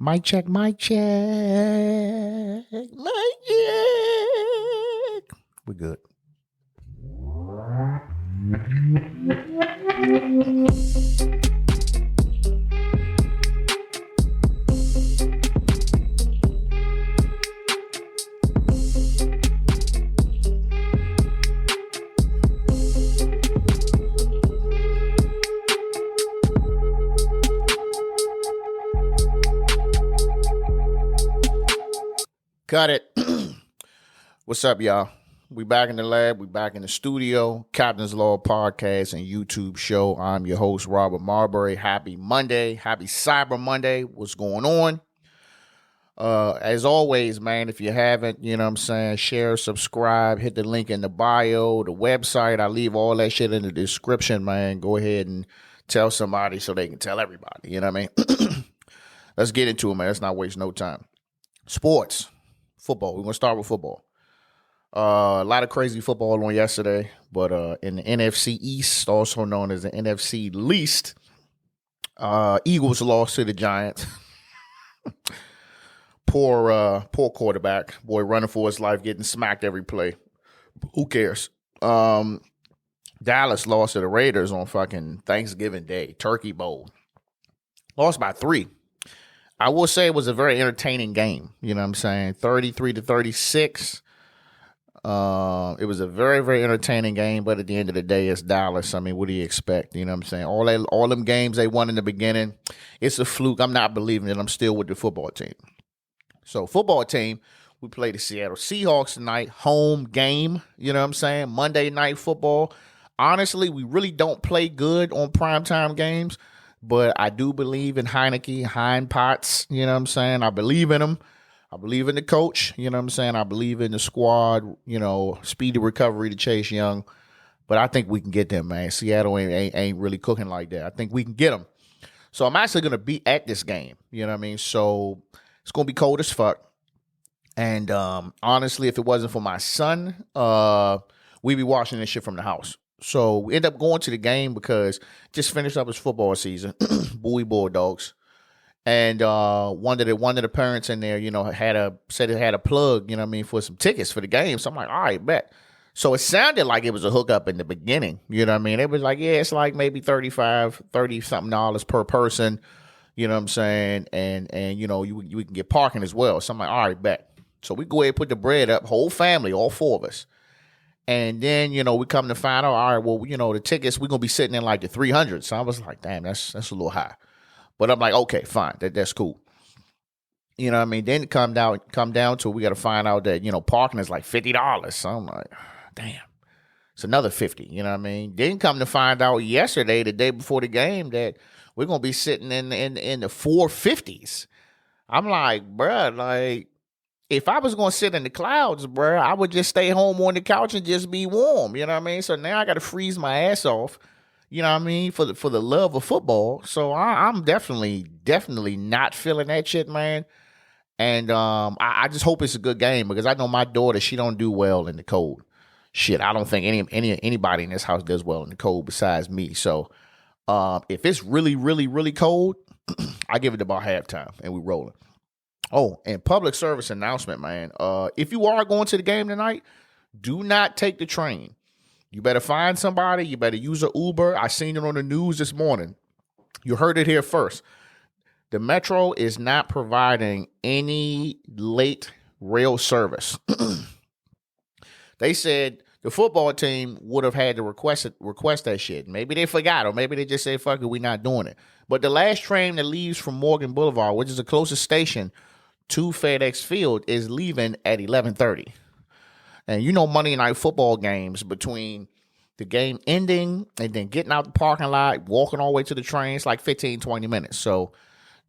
Mic check, mic check. Mic check. We're good. Cut it. What's up, y'all? We back in the lab. We back in the studio. Captain's Law podcast and YouTube show. I'm your host, Robert Marbury. Happy Monday. Happy Cyber Monday. What's going on? As always, man, if you haven't, you know what I'm saying, share, subscribe, hit the link in the bio, the website. I leave all that shit in the description, man. Go ahead and tell somebody so they can tell everybody. You know what I mean? Let's get into it, man. Let's not waste no time. Sports. Football. We're going to start with football. A lot of crazy football on yesterday, but in the NFC East, also known as the NFC Least, Eagles lost to the Giants. Poor quarterback. Boy running for his life, getting smacked every play. Who cares? Dallas lost to the Raiders on fucking Thanksgiving Day, Turkey Bowl. Lost by 3. I will say it was a very entertaining game. You know what I'm saying? 33-36. It was a very, very entertaining game, but at the end of the day, it's Dallas. I mean, what do you expect? You know what I'm saying? All them games they won in the beginning, it's a fluke. I'm not believing it. I'm still with the football team. So, football team, we played the Seattle Seahawks tonight. Home game, you know what I'm saying? Monday Night Football. Honestly, we really don't play good on primetime games. But I do believe in Heineke, Potts, you know what I'm saying? I believe in him. I believe in the coach, you know what I'm saying? I believe in the squad, you know, speedy recovery to Chase Young. But I think we can get them, man. Seattle ain't really cooking like that. I think we can get them. So I'm actually going to be at this game, you know what I mean? So it's going to be cold as fuck. And honestly, if it wasn't for my son, we'd be watching this shit from the house. So we end up going to the game because just finished up his football season, Bowie Bulldogs, and one of the parents in there, you know, said it had a plug, you know what I mean, for some tickets for the game. So I'm like, all right, bet. So it sounded like it was a hookup in the beginning, you know what I mean. It was like, yeah, it's like maybe $30 something per person, you know what I'm saying, and you know you can get parking as well. So I'm like, all right, bet. So we go ahead and put the bread up, whole family, all 4 of us. And then, you know, we come to find out, all right, well, you know, the tickets, we're going to be sitting in like the 300s. So I was like, damn, that's a little high. But I'm like, okay, fine. That's cool. You know what I mean? Then come down to we got to find out that, you know, parking is like $50. So I'm like, damn, it's another 50. You know what I mean? Then come to find out yesterday, the day before the game, that we're going to be sitting in the 450s. I'm like, bruh, like, if I was going to sit in the clouds, bro, I would just stay home on the couch and just be warm. You know what I mean? So now I got to freeze my ass off, you know what I mean, for the love of football. So I'm definitely not feeling that shit, man. And I just hope it's a good game because I know my daughter, she don't do well in the cold. Shit, I don't think anybody in this house does well in the cold besides me. So if it's really, really, really cold, I give it about halftime and we rolling. Oh, and public service announcement, man. If you are going to the game tonight, do not take the train. You better find somebody. You better use an Uber. I seen it on the news this morning. You heard it here first. The Metro is not providing any late rail service. They said the football team would have had to request that shit. Maybe they forgot, or maybe they just said, fuck it, we're not doing it. But the last train that leaves from Morgan Boulevard, which is the closest station to FedEx Field, is leaving at 11:30. And you know Monday Night Football games, between the game ending and then getting out the parking lot, walking all the way to the train, it's like 15, 20 minutes. So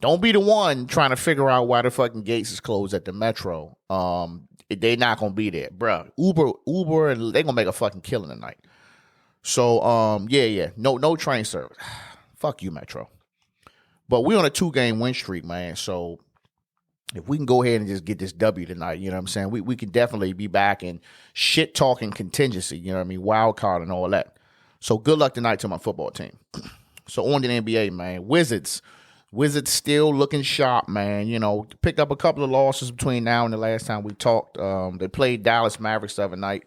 don't be the one trying to figure out why the fucking gates is closed at the Metro. They're not going to be there. Bruh, Uber, and they're going to make a fucking killing tonight. So, yeah. No train service. Fuck you, Metro. But we're on a 2-game win streak, man. So if we can go ahead and just get this W tonight, you know what I'm saying? We can definitely be back in shit talking contingency, you know what I mean? Wild card and all that. So good luck tonight to my football team. So on to the NBA, man. Wizards Wizards still looking sharp, man. Picked up a couple of losses between now and the last time we talked. They played Dallas Mavericks the other night.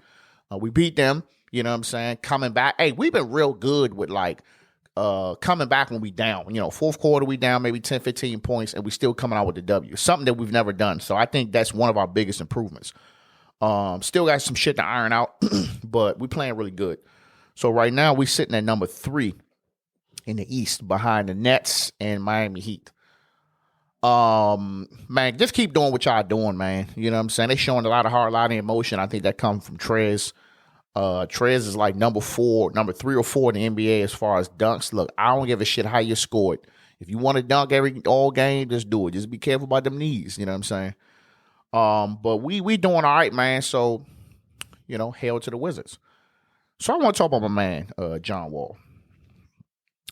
We beat them. You know what I'm saying? Coming back. Hey, we've been real good with coming back when we down. Fourth quarter we down maybe 10, 15 points, and we still coming out with the W. Something that we've never done. So I think that's one of our biggest improvements. Still got some shit to iron out, but we playing really good. So right now we sitting at number 3 in the East behind the Nets and Miami Heat. Man, just keep doing what y'all doing, man. You know what I'm saying? They showing a lot of heart, a lot of emotion. I think that comes from Trez. Trez is like number 3 or 4 in the NBA as far as dunks. Look, I don't give a shit how you score it. If you want to dunk all game, just do it. Just be careful about them knees. You know what I'm saying? But we doing all right, man. So, hail to the Wizards. So I want to talk about my man, John Wall.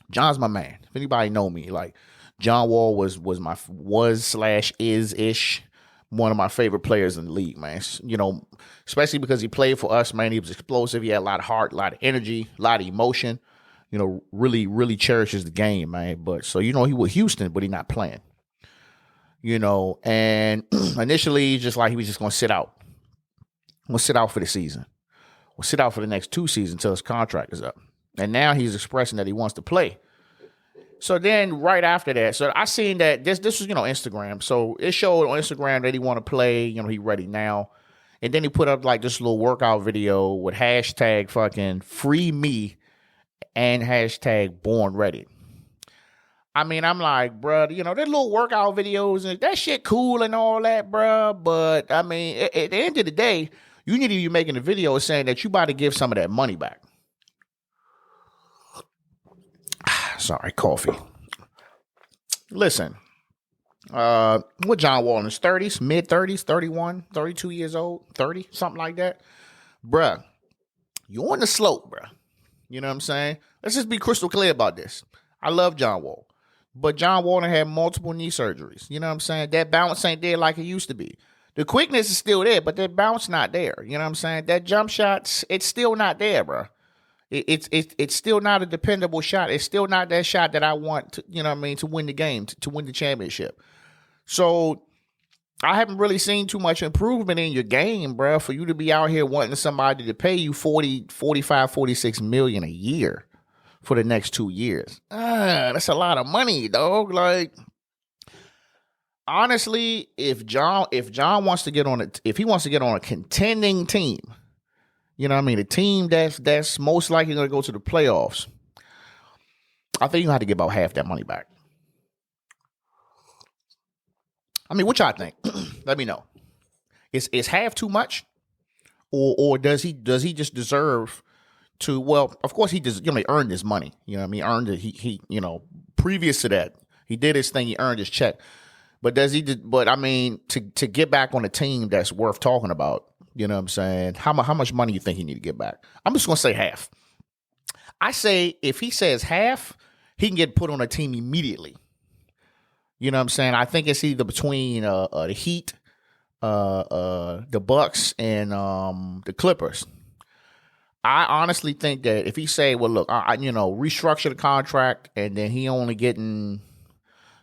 John's my man. If anybody know me, like John Wall was / is ish one of my favorite players in the league, man. Especially because he played for us, man. He was explosive. He had a lot of heart, a lot of energy, a lot of emotion. Really, really cherishes the game, man. But so he with Houston, but he not playing. And initially just like he was just gonna sit out. Gonna sit out for the season. We'll sit out for the next 2 seasons until his contract is up. And now he's expressing that he wants to play. So then right after that, so I seen that this was, Instagram. So it showed on Instagram that he want to play, he ready now. And then he put up like this little workout video with hashtag fucking free me and hashtag born ready. I mean, I'm like, bruh, that little workout videos and that shit cool and all that, bruh. But I mean, at the end of the day, you need to be making a video saying that you about to give some of that money back. Sorry, coffee. Listen, what John Wall in his 30s, mid-30s, 31, 32 years old, 30, something like that. Bruh, you're on the slope, bruh. You know what I'm saying? Let's just be crystal clear about this. I love John Wall. But John Wall had multiple knee surgeries. You know what I'm saying? That bounce ain't there like it used to be. The quickness is still there, but that bounce not there. You know what I'm saying? That jump shot, it's still not there, bro. It's still not a dependable shot. It's still not that shot that I want to, to win the game, to win the championship. So I haven't really seen too much improvement in your game, bro, for you to be out here wanting somebody to pay you 40, 45, 46 million a year for the next 2 years. That's a lot of money, dog. Like, honestly, if John wants to get on if he wants to get on a contending team, a team that's most likely going to go to the playoffs, I think you have to give about half that money back. I mean, what y'all think? Let me know. Is half too much, or does he just deserve to? Well, of course he does. He earned his money. He earned it. He previous to that, he did his thing. He earned his check. But does he? But I mean, to get back on a team that's worth talking about, you know what I'm saying? How much money you think he need to get back? I'm just gonna say half. I say if he says half, he can get put on a team immediately. You know what I'm saying? I think it's either between the Heat, the Bucks, and the Clippers. I honestly think that if he say, well, look, I restructure the contract, and then he only getting,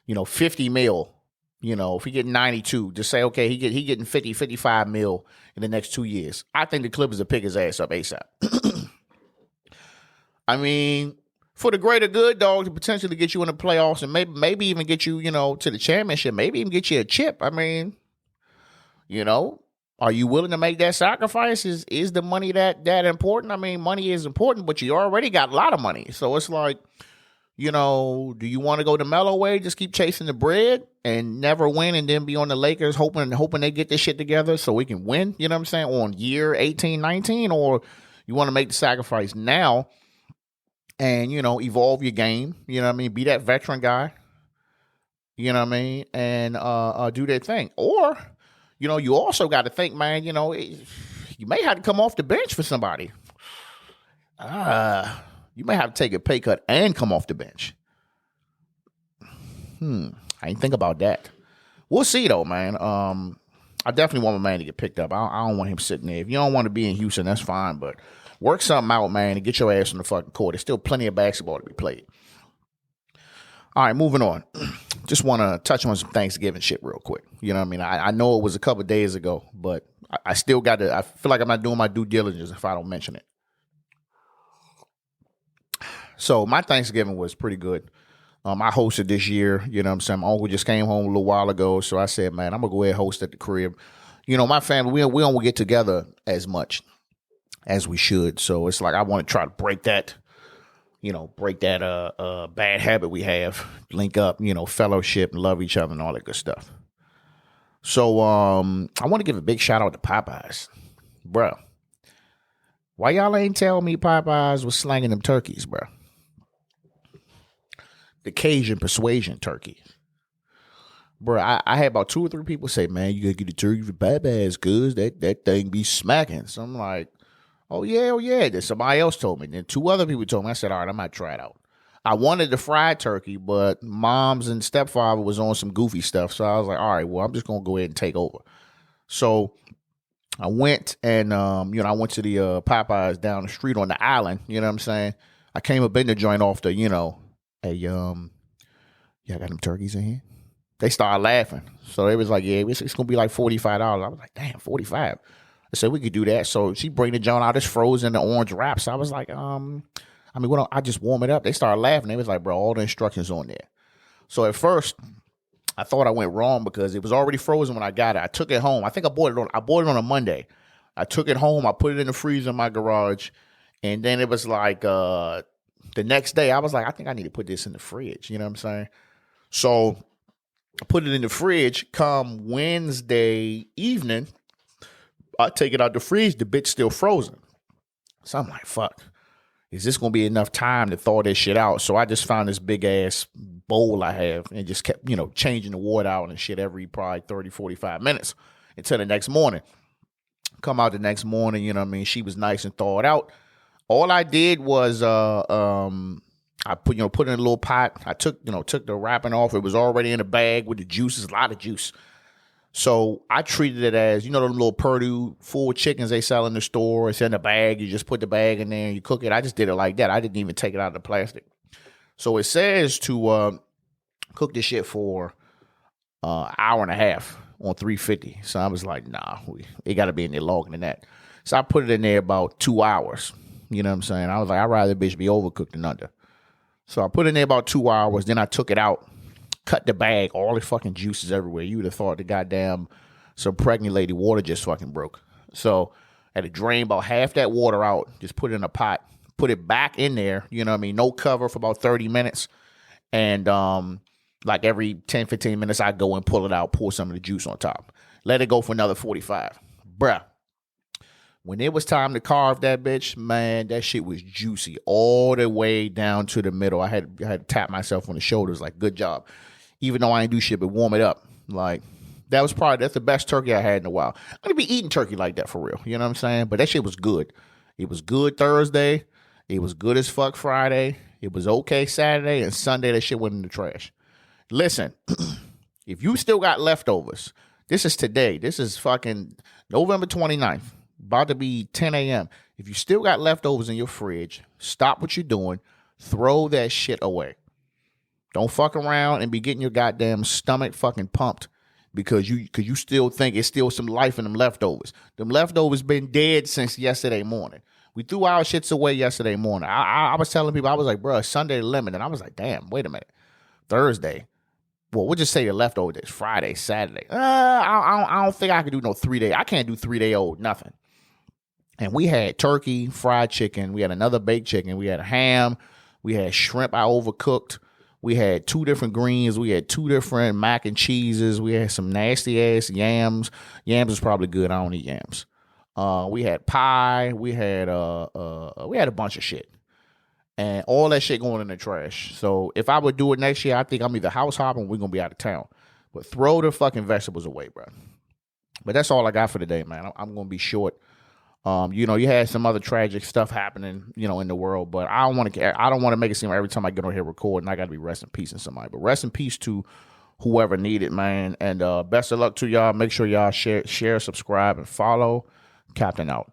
50 mil. If he getting 92, just say, okay, he getting 50, 55 mil in the next 2 years. I think the Clippers will pick his ass up ASAP. I mean, for the greater good, dog, to potentially get you in the playoffs and maybe even get you, to the championship, maybe even get you a chip. I mean, are you willing to make that sacrifice? Is the money that important? I mean, money is important, but you already got a lot of money. So it's like, do you want to go the mellow way, just keep chasing the bread and never win and then be on the Lakers hoping they get this shit together so we can win, you know what I'm saying, on year 18, 19? Or you want to make the sacrifice now and, evolve your game, you know what I mean, be that veteran guy, you know what I mean, and do that thing. Or, you also got to think, man, you may have to come off the bench for somebody. You may have to take a pay cut and come off the bench. I didn't think about that. We'll see, though, man. I definitely want my man to get picked up. I don't want him sitting there. If you don't want to be in Houston, that's fine. But work something out, man, and get your ass on the fucking court. There's still plenty of basketball to be played. All right, moving on. just want to touch on some Thanksgiving shit real quick. You know what I mean? I know it was a couple of days ago, but I still got to, I feel like I'm not doing my due diligence if I don't mention it. So my Thanksgiving was pretty good. I hosted this year, you know what I'm saying? My uncle just came home a little while ago, so I said, man, I'm going to go ahead and host at the crib. You know, my family, we don't get together as much as we should. So it's like I want to try to break that bad habit we have, link up, fellowship and love each other and all that good stuff. So I want to give a big shout out to Popeyes. Bruh, why y'all ain't tell me Popeyes was slanging them turkeys, bruh? The Cajun persuasion turkey. Bruh, I had about 2 or 3 people say, man, you gotta get the turkey for Popeyes, cuz that thing be smacking. So I'm like, oh yeah. Then somebody else told me. Then 2 other people told me. I said, all right, I might try it out. I wanted the fried turkey, but moms and stepfather was on some goofy stuff. So I was like, all right, well, I'm just going to go ahead and take over. So I went and, I went to the Popeyes down the street on the island. You know what I'm saying? I came up in the joint off the, y'all got them turkeys in here? They started laughing. So they was like, yeah, it's going to be like $45. I was like, damn, 45. I said, we could do that. So she bring the joint out, it's frozen, the orange wraps. I was like, I just warm it up. They started laughing. They was like, bro, all the instructions on there. So at first, I thought I went wrong because it was already frozen when I got it. I took it home. I think I bought it on a Monday. I took it home. I put it in the freezer in my garage. And then it was like the next day, I was like, I think I need to put this in the fridge. You know what I'm saying? So I put it in the fridge. Come Wednesday evening, I take it out the fridge, the bit's still frozen. So I'm like, fuck, is this going to be enough time to thaw this shit out? So I just found this big ass bowl I have and just kept, changing the water out and shit every probably 30, 45 minutes until the next morning. Come out the next morning, you know what I mean? She was nice and thawed out. All I did was I put it in a little pot. I took the wrapping off. It was already in a bag with the juices, a lot of juice. So I treated it as, the little Purdue full chickens they sell in the store. It's in a bag. You just put the bag in there and you cook it. I just did it like that. I didn't even take it out of the plastic. So it says to cook this shit for an hour and a half on 350. So I was like, nah, it got to be in there longer than that. So I put it in there about 2 hours. You know what I'm saying? I was like, I'd rather the bitch be overcooked than under. So I put it in there about 2 hours. Then I took it out. Cut the bag, all the fucking juices everywhere. You would have thought the goddamn some pregnant lady water just fucking broke. So I had to drain about half that water out, just put it in a pot, put it back in there, you know what I mean? No cover for about 30 minutes. And like every 10, 15 minutes, I go and pull it out, pour some of the juice on top. Let it go for another 45. Bruh. When it was time to carve that bitch, man, that shit was juicy all the way down to the middle. I had to tap myself on the shoulders like, good job. Even though I ain't do shit but warm it up. Like, that's the best turkey I had in a while. I'm going to be eating turkey like that for real. You know what I'm saying? But that shit was good. It was good Thursday. It was good as fuck Friday. It was okay Saturday. And Sunday, that shit went in the trash. Listen, if you still got leftovers, this is today. This is fucking November 29th. About to be 10 a.m. If you still got leftovers in your fridge, stop what you're doing. Throw that shit away. Don't fuck around and be getting your goddamn stomach fucking pumped because you still think it's still some life in them leftovers. Them leftovers been dead since yesterday morning. We threw our shits away yesterday morning. I was telling people, I was like, bro, Sunday limit. And I was like, damn, wait a minute. Thursday. Well, we'll just say the leftover days. Friday, Saturday. I don't think I can do no 3 day. I can't do 3 day old, nothing. And we had turkey, fried chicken. We had another baked chicken. We had a ham. We had shrimp I overcooked. We had 2 different greens. We had 2 different mac and cheeses. We had some nasty ass yams. Yams is probably good. I don't eat yams. We had pie. We had a bunch of shit. And all that shit going in the trash. So if I would do it next year, I think I'm either house hopping or we're going to be out of town. But throw the fucking vegetables away, bro. But that's all I got for today, man. I'm going to be short. You had some other tragic stuff happening, in the world, but I don't want to make it seem like every time I get on here recording, I got to be rest in peace in somebody. But rest in peace to whoever needed, man. And best of luck to y'all. Make sure y'all share, subscribe, and follow. Captain out.